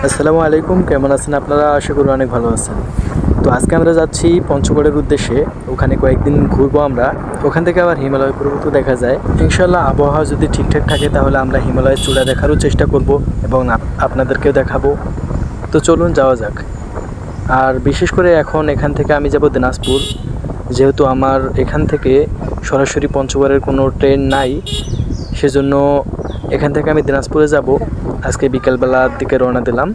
আসসালামু আলাইকুম, কেমন আছেন আপনারা? আশা করি অনেক ভালো আছেন। তো আজকে আমরা যাচ্ছি পঞ্চগড়ের উদ্দেশ্যে। ওখানে কয়েকদিন ঘুরবো আমরা। ওখান থেকে আবার হিমালয় পর্বত দেখা যায়। ইনশাল্লাহ আবহাওয়া যদি ঠিকঠাক থাকে তাহলে আমরা হিমালয়ের চূড়া দেখারও চেষ্টা করব এবং আপনাদেরকেও দেখাবো। তো চলুন যাওয়া যাক। আর বিশেষ করে এখন এখান থেকে আমি যাব দিনাজপুর, যেহেতু আমার এখান থেকে সরাসরি পঞ্চগড়ের কোনো ট্রেন নাই, সেজন্য এখান থেকে আমি দিনাজপুরে যাব। আজকে বিকেলবেলার দিকে রওনা দিলাম,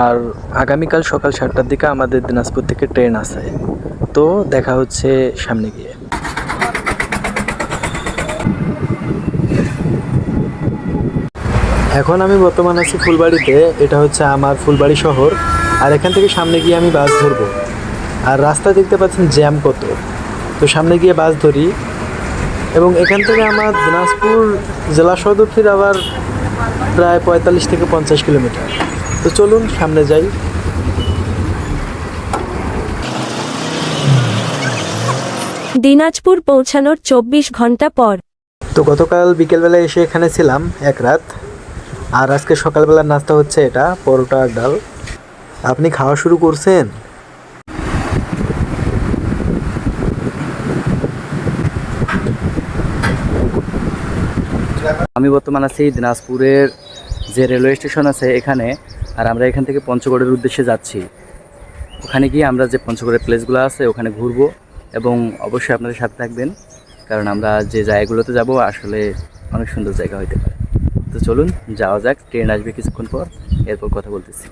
আর আগামীকাল সকাল 7টার দিকে আমাদের দিনাজপুর থেকে ট্রেন আছে। তো দেখা হচ্ছে সামনে গিয়ে। এখন আমি বর্তমান আছি ফুলবাড়িতে। এটা হচ্ছে আমার ফুলবাড়ি শহর। আর এখান থেকে সামনে গিয়ে আমি বাস ধরবো। আর রাস্তা দেখতে পাচ্ছেন জ্যাম কত। তো সামনে গিয়ে বাস ধরি এবং এখান থেকে আমার দিনাজপুর জেলা সদর ফির আবার প্রায় 45 থেকে 50 কিলোমিটার। তো চলুন সামনে যাই। দিনাজপুর পৌঁছানোর 24 ঘন্টা পর। তো গতকাল বিকেলবেলা এসে এখানে ছিলাম এক রাত। আর আজকে সকালবেলার নাস্তা হচ্ছে এটা, পরোটা আর ডাল। আপনি খাওয়া শুরু করছেন? আমি বর্তমান আছি দিনাজপুরের যে রেলওয়ে স্টেশন আছে এখানে। আর আমরা এখান থেকে পঞ্চগড়ের উদ্দেশ্যে যাচ্ছি। ওখানে গিয়ে আমরা যে পঞ্চগড়ের প্লেসগুলো আছে ওখানে ঘুরবো এবং অবশ্যই আপনাদের সাথে থাকবেন, কারণ আমরা যে জায়গাগুলোতে যাব আসলে অনেক সুন্দর জায়গা হইতে পারে। তো চলুন যাওয়া যাক। ট্রেন আসবে কিছুক্ষণ পর, এরপর কথা বলতেছি।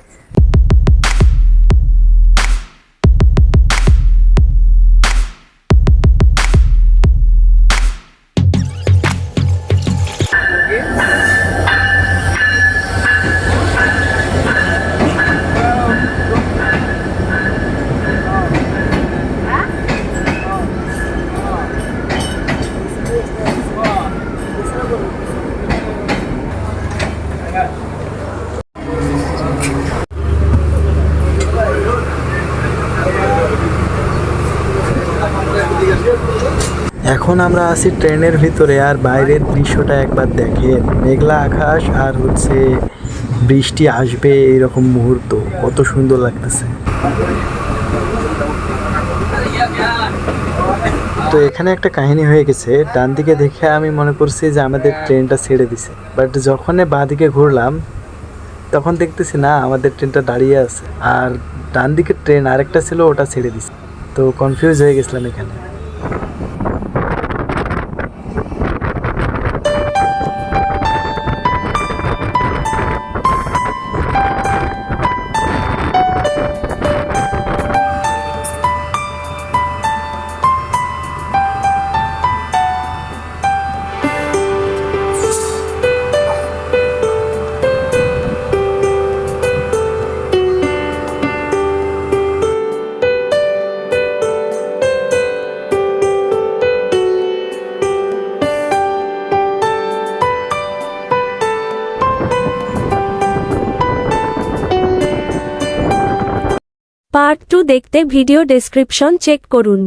এখন আমরা আছি ট্রেনের ভিতরে, আর বাইরের দৃশ্যটা একবার দেখেন। মেঘলা আকাশ আর হচ্ছে বৃষ্টি আসবে এইরকম মুহূর্ত, কত সুন্দর লাগতেছে। তো এখানে একটা কাহিনী হয়ে গেছে। ডান দিকে দেখে আমি মনে করছি যে আমাদের ট্রেনটা ছেড়ে দিছে, বাট যখন বাঁ দিকে ঘুরলাম তখন দেখতেছি না, আমাদের ট্রেনটা দাঁড়িয়ে আছে। আর ডান দিকের ট্রেন আরেকটা ছিল, ওটা ছেড়ে দিছে। তো কনফিউজ হয়ে গেছিলাম এখানে। পার্ট 2 দেখতে ভিডিও ডেসক্রিপশন চেক করুন।